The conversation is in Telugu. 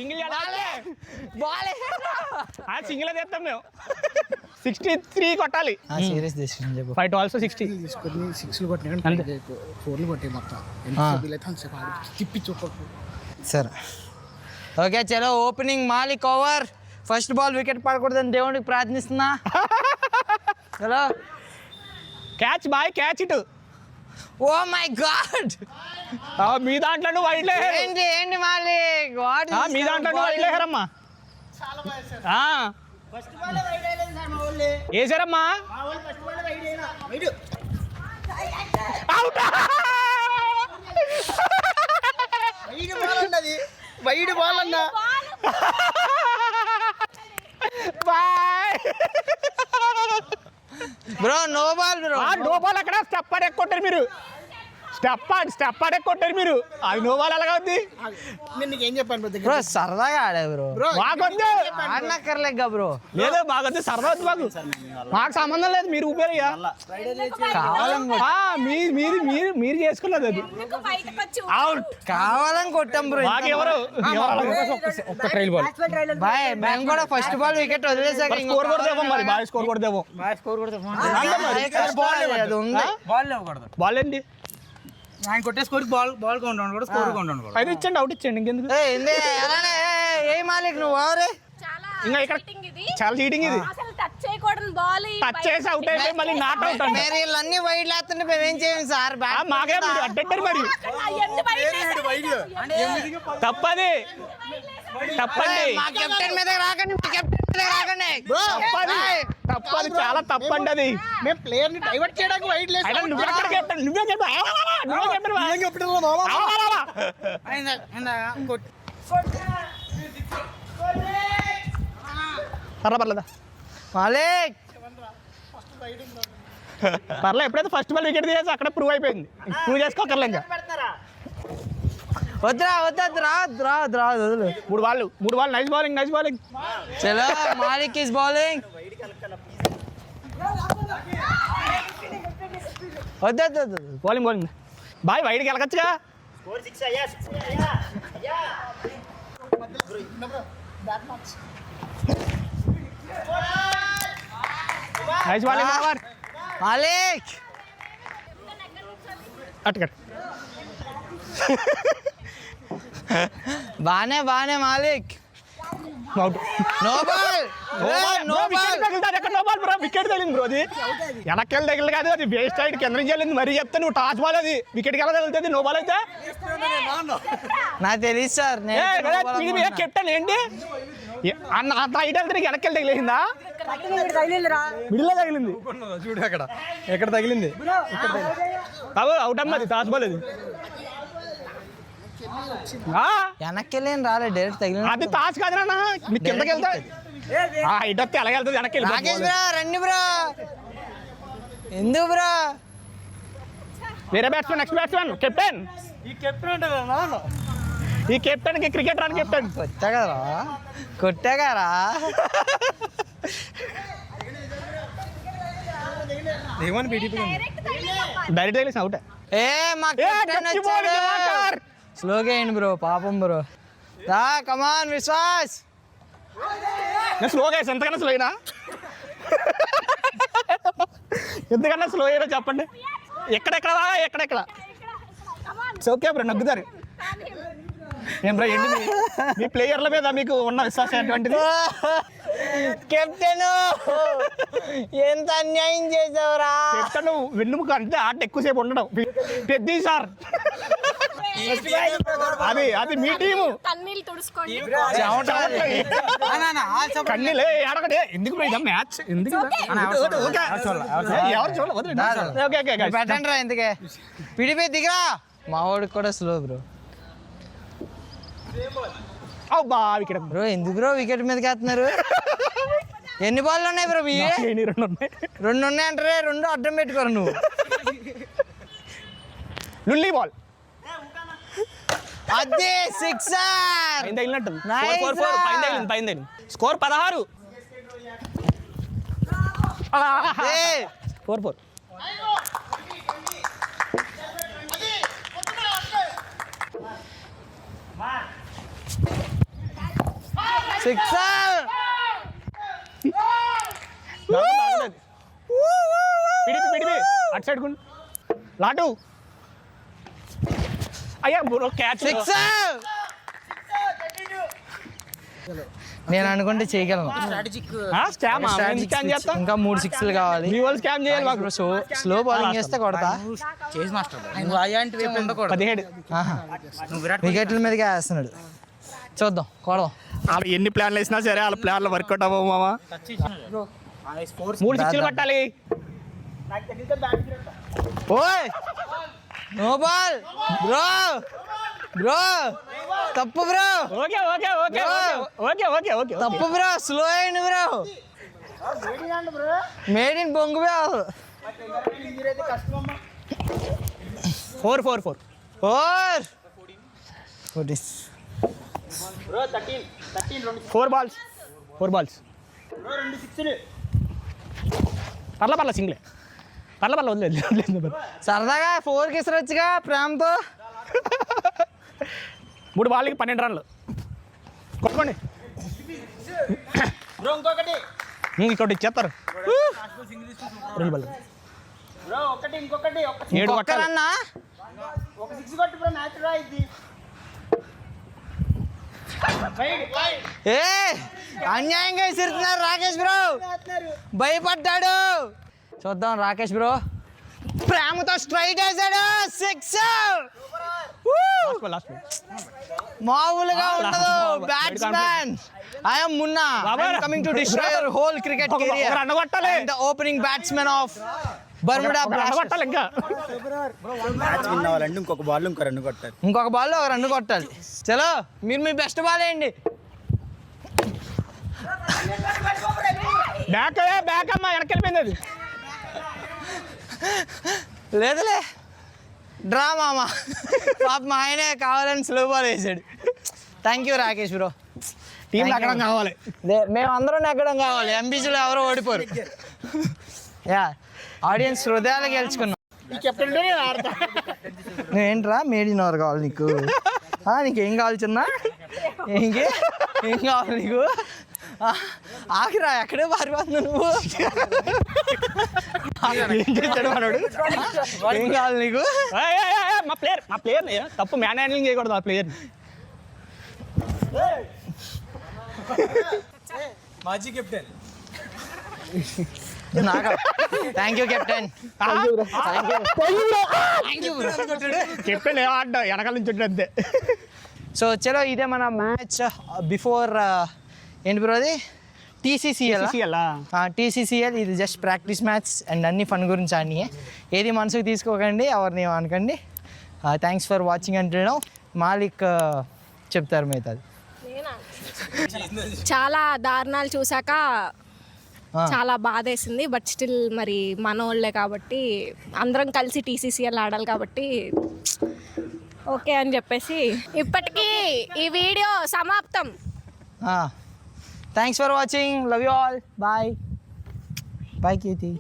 సింగిల్ సింగిల్ తెస్తాం మేము 63 కొట్టాలి. సీరియస్ తీసుకుని చెప్పు 5 ఆల్సో 60 తీసుకొని 6లు కొట్టినా 4లు కొట్టే మొత్తం తిప్పించు. సరే ఓకే చలో opening Malik over. First ball wicket పడకూడదని దేవుడికి ప్రార్థిస్తున్నా. చలో క్యాచ్ బాయ్ క్యాచ్ ఇటు. ఓ మై గాడ్ మీ దాంట్లో వైట్ ఏంటి ఏంటి మాలిక్ వాట్ మీ దాంట్లో వైట్ లేరమ్మా వేసారమ్మా. వైడ్ బాల్ అన్నా బాయ్ bro no ball bro. No ball అక్కడ స్టెప్ ఆడి కొట్టారు మీరు. స్టెప్ ఆడి కొట్టారు మీరు. అది నో బాల్ ఎలాగా ఉంది? నేను నీకేం చెప్పాను బ్రో సరదాగా ఆడా బ్రో. మాకొద్దు ఆడనక్కర్లేక బ్రో. లేదు మాకొద్దు సరదా వద్దు మాకు. మాకు సంబంధం లేదు. మీరు ఊపేరు మీరు చేసుకున్నది అది అవుట్. కావాలని కొట్టాం బ్రో. మాకెవరు ఒక్క ట్రైల్ బాల్ బాయ్ మేము కూడా ఫస్ట్ బాల్ వికెట్ వదిలేసాక స్కోర్ కూడా దేవం మరి. బాయ్ స్కోర్ కూడా దేవం. బాల్ ఏంటి ఆయన కొట్టే స్కోర్ బాల్ కౌంట్ కూడా స్కోర్ కౌంట్ కూడా అది ఇచ్చండి అవుట్ ఇచ్చండి. ఇంకెందుకు ఏ మాలిక్ నువ్వు ఎవరే ఇంకా ఇక్కడ చాలా చీటింగ్ ఇది. టచ్ చేసి అవుట్ అయిపోయి మళ్ళీ నాట్ అవుట్ అండి. మీరు వీళ్ళన్నీ వైడ్ లేస్తుంటే మేము ఏం చేయం సార్. మాకే మీరు అడ్డెట్టారు మరి. తప్పది తప్పండి. మా కెప్టెన్ మీద రాకండి. మీ కెప్టెన్ మీద రాకండి. తప్పది చాలా తప్పండి అది. మేము ప్లేయర్ ని డైవర్ట్ చేయడానికి వైడ్ లేదు. నువ్వే కెప్టెన్ నువ్వే కెప్టెన్ పర్లేదా మాలిక్ పర్లే. ఎప్పుడైతే ఫస్ట్ బాల్ వికెట్ తీసేసి అక్కడ ప్రూవ్ అయిపోయింది. ప్రూవ్ చేసుకోకర్లే ఇంకా. వద్దురా వద్దు. మూడు బాల్ నైస్ బౌలింగ్. చలో మాలిక్ ఈస్ బౌలింగ్. వద్దు బౌలింగ్ బాయ్ వైడ్కి వెళ్ళకచ్చుగా. నైస్ బౌలింగ్ మాలిక్ అట్టుకట్. బానే Malik. Out. No ball. Wicket తగిలింది బ్రో. అది వెనక్కి తగిలి కాదు. అది వేస్ట్ సైడ్ కింద నుంచి వెళ్ళింది. మరీ చెప్తే నువ్వు టాస్ బాల్ అది వికెట్కి ఎలా తగులుతుంది? నో బాల్ అయితే నాకు తెలియదు సార్. కెప్టెన్ ఏంటి అంత హైట్ వెళ్తే వెనక్కి వెళ్ళి తగిలేసిందా? మిడిల్లో తగిలింది. చూడు అక్కడ ఎక్కడ తగిలింది. అవుట్ అమ్మది టాస్ బాల్ అది. వెనక్కి వెళ్ళి రాలే డైరెక్ట్ తగిలి. అది టాస్ కాదురా. మీకు కిందకి వెళ్తా హైట్ వస్తే ఎలాగ వెళ్తుంది వెనక్కి రాకేష్ బ్రో రండి బ్రో. ఎందుకు బ్రో? వేరే బ్యాట్స్మెన్ నెక్స్ట్ బ్యాట్స్మెన్ కెప్టెన్. ఈ కెప్టెన్ కి క్రికెట్ రాని కెప్టెన్. కొట్టాగారా డైరెక్ట్ తగిలేసి అవుట్. ఏ మా కెప్టెన్ వచ్చాడు. స్లోగా అయ్యండి బ్రో పాపం బ్రో. రా కమాన్ విశ్వాస్. స్లోగా వేసి ఎంతకన్నా స్లో అయినా ఎంతకన్నా స్లో అయినా చెప్పండి. ఎక్కడెక్కడ ఓకే బ్రో నగ్గుతారు. ఏం బ్రో ఏంటి మీ ప్లేయర్ల మీద మీకు ఉన్న విశ్వాసం ఎటువంటిది? కెప్టెన్ ఎంత అన్యాయం చేసావురా. కెప్టెన్ వెన్నుముక అంటే ఆట ఎక్కువసేపు ఉండడం పెద్ద సార్. అది మీ టీము. కన్నీలే ఏడకడే ఎందుకు మ్యాచ్ ఎందుకు ఎవరు చూడలేదు. పెట్టండి రా ఎందుకే పిడిపి దిగరా. మా వాడికి కూడా స్లో బ్రో. వికెట్ బ్రో ఎందుకు బ్రో వికెట్ మీదకి వేస్తున్నారు? ఎన్ని బాల్ ఉన్నాయి బ్రో? 2 ఉన్నాయంటారే. 2 అడ్డం పెట్టుకోరు నువ్వు. లుల్లీ బాల్ అదే సిక్సర్ తగిలినట్టు. పైన స్కోర్ 16. 4-4. సిక్సర్. పిడిపి అటు సైడ్ కుండు లాటు. అయ్యా క్యాచ్. సిక్సర్. నేను అనుకుంటే చేయగలను. ఇంకా 3 సిక్స్లు కావాలి. స్కామ్ చేయాలి మాకు. స్లో బౌలింగ్ చేస్తే కొడతా. చేసి మాస్టర్ నువ్వు అలాంటివి ఏమి ఉండకూడదు. 17 నువ్వు విరాట్ వికెట్ల మీదకి వేస్తున్నాడు. చూద్దాం కొడదాం. వాళ్ళు ఎన్ని ప్లాన్లు వేసినా సరే వాళ్ళ ప్లాన్లు వర్కౌట్ అవ్వవు మామా. 3 సిక్స్లు పట్టాలి. ఓయ్ నో బాల్ బ్రో. బ్రో తప్పు bro. Okay okay okay okay okay okay తప్పు బ్రో. స్లో అయ్యండి బ్రో. మేడ్ ఇన్ బొంగు బ్రో. 4 4 4 or 4 balls 4 balls. పర్ల సింగ్లే. పర్ల వదిలేదు. సరదాగా 4 ఇసరొచ్చుగా ప్రేమతో. 3 బాల్కి 12 రన్లు కొట్టుకోండి. ఇంకోటి ఇచ్చేస్తారు. 2 బాల్ 7 కొట్టాలి. ఒక్కరన్నా ఏ అన్యాయంగా విసురుతున్నారు రాకేష్ బ్రో. భయపడ్డాడు. చూద్దాం రాకేష్ బ్రో ప్రేమతో స్ట్రైట్ వేసాడు. 6. మామూలుగా ఉండదు batsmen. I'm Munna coming to destroy your whole cricket career. Run కొట్టాలి. The opening batsmen of Bermuda blasters. కొట్టాలి. ఇంకా మ్యాచ్ విన్ అవ్వాలంటే ఇంకొక బాల్ ఇంకో రన్ కొట్టాలి. ఇంకొక బాల్లో ఒక రన్ కొట్టాలి. చలో మీరు మీ బెస్ట్ బాల్ వేయండి. బ్యాక్ అమ్మా వెనక్కి వెళ్ళిపోయింది అది. లేదులే డ్రా మామా. పాప మా ఆయనే కావాలని స్లో బాల్ వేసాడు. Thank you Rakesh bro. Team ఎక్కడం కావాలి. మేమందరం నెగ్గడం కావాలి. ఎంబీసీలో ఎవరో ఓడిపోరు. యా ఆడియన్స్ హృదయాలు గెలుచుకున్నాం. నువ్వేంట్రా మేడిన వారు కావాలి నీకు? నీకేం కావాలి చిన్న? ఏం కావాలి నీకు? ఆగిరా ఎక్కడే పారిపోతున్నావు నువ్వు? ఏం కావాలి నీకు? మా ప్లేయర్ తప్పు మ్యాన్ హ్యాండ్లింగ్ చేయకూడదు ఆ ప్లేయర్. మాజీ captain thank you captain. Captain ఆడ్డా వెనకాల నుంచి అంతే. సో చలో ఇదే మన మ్యాచ్ బిఫోర్ ఏంటి బ్రో అది టీసీసీఎల్. ఇది జస్ట్ ప్రాక్టీస్ మ్యాచ్ అండ్ అన్ని ఫన్ గురించి ఆడినాయి. ఏది మనసుకు తీసుకోకండి, ఎవరిని అనకండి. థ్యాంక్స్ ఫర్ వాచింగ్ అంటే మాలిక్ చెప్తారు మిగతాది. చాలా దారుణాలు చూసాక చాలా బాధేసింది. బట్ స్టిల్ మరి మనోళ్ళే కాబట్టి అందరం కలిసి టీసీసీఎల్ ఆడాలి కాబట్టి ఓకే అని చెప్పేసి ఇప్పటికీ ఈ వీడియో సమాప్తం. Thanks for watching. Love you all. Bye bye Keerthi.